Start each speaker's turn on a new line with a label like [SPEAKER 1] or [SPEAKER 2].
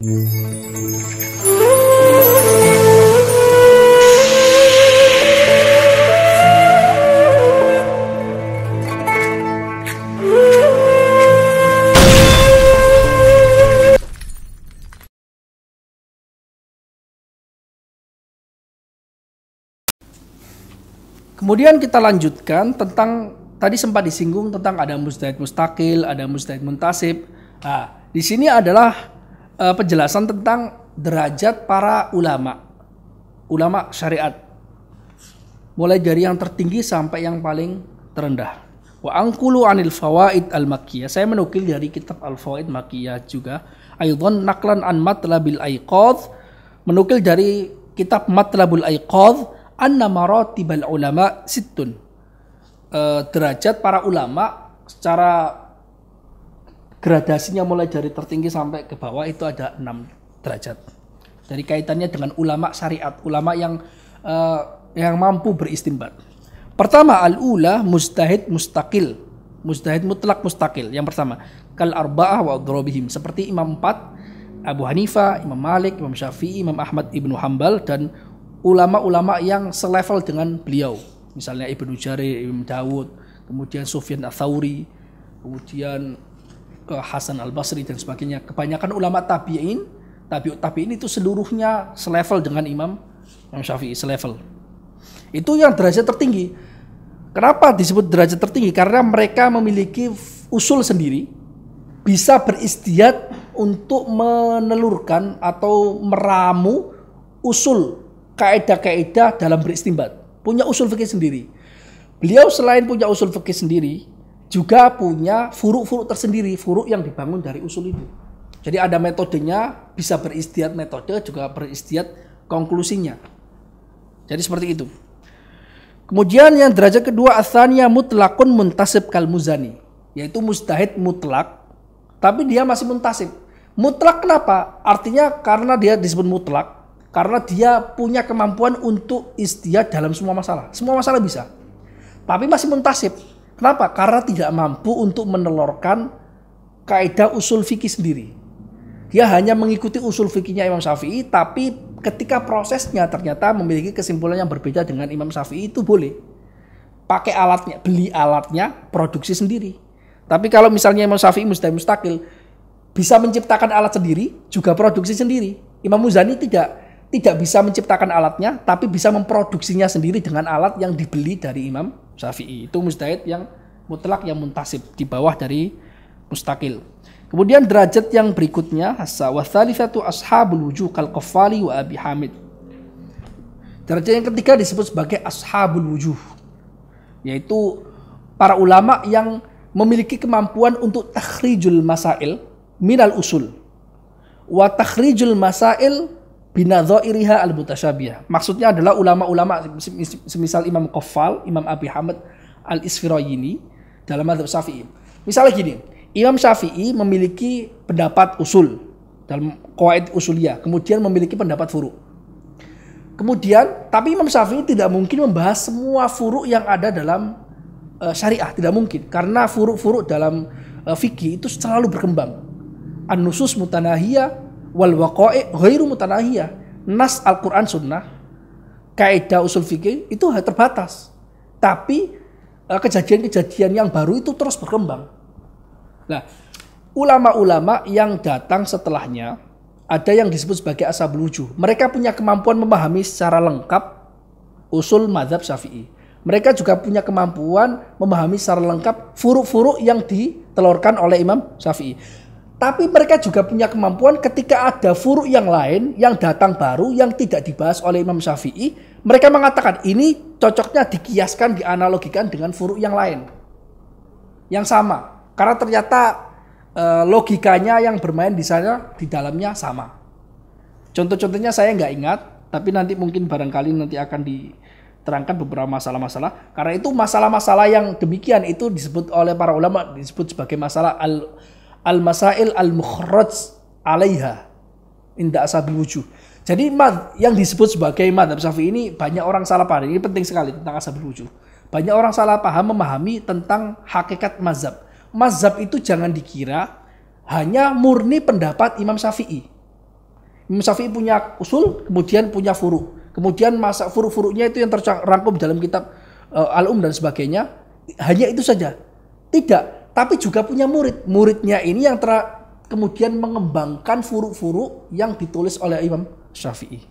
[SPEAKER 1] Kemudian kita lanjutkan tentang tadi sempat disinggung tentang ada mujtahid mustaqil, ada mujtahid muntasib. Nah, di sini adalah penjelasan tentang derajat para ulama syariat. Mulai dari yang tertinggi sampai yang paling terendah. Wa anqulu 'anil fawaid al-makkiyah. Saya menukil dari kitab Al-Fawaid Makkiyah juga. Aidan naqlan an Matlabil Aiqadh, menukil dari kitab Matlabul Aiqadh anna maratibal ulama sittun. Derajat para ulama secara gradasinya mulai dari tertinggi sampai ke bawah itu ada 6 derajat. Dari kaitannya dengan ulama syariat, ulama yang mampu beristinbat. Pertama, al-ula mujtahid mustaqil. Mujtahid mutlak mustaqil. Yang pertama, kal arba'ah wa adrobihim, seperti Imam 4, Abu Hanifah, Imam Malik, Imam Syafi'i, Imam Ahmad Ibnu Hambal, dan ulama-ulama yang selevel dengan beliau, misalnya Ibnu Jarir, Imam Dawud, kemudian Sufyan Ats-Tsauri, kemudian Hasan Al-Basri dan sebagainya. Kebanyakan ulama tabi'in itu seluruhnya selevel dengan Imam Syafi'i, selevel. Itu yang derajat tertinggi. Kenapa disebut derajat tertinggi? Karena mereka memiliki usul sendiri, bisa beristihad untuk menelurkan atau meramu usul kaidah-kaidah dalam beristinbat, punya usul fikih sendiri. Beliau selain punya usul fikih sendiri, juga punya furuk-furuk tersendiri, furuk yang dibangun dari usul itu. Jadi ada metodenya, bisa beristihad metode, juga beristihad konklusinya. Jadi seperti itu. Kemudian yang derajat kedua, atsaniyah mutlaqun muntasib kal Muzani, yaitu mujtahid mutlak, tapi dia masih muntasib. Mutlak kenapa? Artinya karena dia disebut mutlak, karena dia punya kemampuan untuk istihad dalam semua masalah. Semua masalah bisa. Tapi masih muntasib. Kenapa? Karena tidak mampu untuk menelurkan kaidah usul fikih sendiri. Dia hanya mengikuti usul fikihnya Imam Syafi'i, tapi ketika prosesnya ternyata memiliki kesimpulan yang berbeda dengan Imam Syafi'i, itu boleh. Pakai alatnya, beli alatnya, produksi sendiri. Tapi kalau misalnya Imam Syafi'i mujtahid mustaqil, bisa menciptakan alat sendiri, juga produksi sendiri. Imam Muzani tidak bisa menciptakan alatnya, tapi bisa memproduksinya sendiri dengan alat yang dibeli dari Imam Syafi'i. Itu mujtahid yang mutlak, yang muntasib, di bawah dari mustaqil. Kemudian derajat yang berikutnya, wa tsalitsatu ashabul wujuh kal Qaffali wa Abi Hamid. Derajat yang ketiga disebut sebagai ashabul wujuh, yaitu para ulama yang memiliki kemampuan untuk takhrijul masail minal usul wa takhrijul masail binadzairiha al-mutasyabihah. Maksudnya adalah ulama-ulama semisal Imam Qaffal, Imam Abi Hamid al-Isfirayini dalam mazhab Syafi'i. Misalnya gini, Imam Syafi'i memiliki pendapat usul dalam qawaid usuliyah, kemudian memiliki pendapat furu'. Kemudian, tapi Imam Syafi'i tidak mungkin membahas semua furu' yang ada dalam syariah, tidak mungkin, karena furu'-furu' dalam fikih itu selalu berkembang. An-nusus mutanahiyah wal waqa'i' ghairu mutanahiyah. Nas Al-Quran Sunnah, kaidah usul fikih itu terbatas. Tapi kejadian-kejadian yang baru itu terus berkembang. Nah, ulama-ulama yang datang setelahnya ada yang disebut sebagai ashabul wujuh. Mereka punya kemampuan memahami secara lengkap usul mazhab Syafi'i. Mereka juga punya kemampuan memahami secara lengkap furuk-furuk yang ditelurkan oleh Imam Syafi'i. Tapi mereka juga punya kemampuan ketika ada furuk yang lain yang datang baru yang tidak dibahas oleh Imam Syafi'i, mereka mengatakan ini cocoknya dikiaskan, dianalogikan dengan furuk yang lain yang sama. Karena ternyata logikanya yang bermain di sana di dalamnya sama. Contoh-contohnya saya nggak ingat, tapi nanti mungkin barangkali nanti akan diterangkan beberapa masalah-masalah. Karena itu masalah-masalah yang demikian itu disebut oleh para ulama disebut sebagai masalah al-masail al-mukhraj 'alaiha inda ashabil wujuh. Jadi yang disebut sebagai mazhab Syafi'i ini banyak orang salah paham. Ini penting sekali tentang ashabil wujuh. Banyak orang salah paham memahami tentang hakikat mazhab. Mazhab itu jangan dikira hanya murni pendapat Imam Syafi'i. Imam Syafi'i punya usul, kemudian punya furu. Kemudian masa furu-furunya itu yang terrangkum dalam kitab Al-Um dan sebagainya. Hanya itu saja. Tidak, tapi juga punya murid. Muridnya ini yang kemudian mengembangkan furu-furu yang ditulis oleh Imam Syafi'i.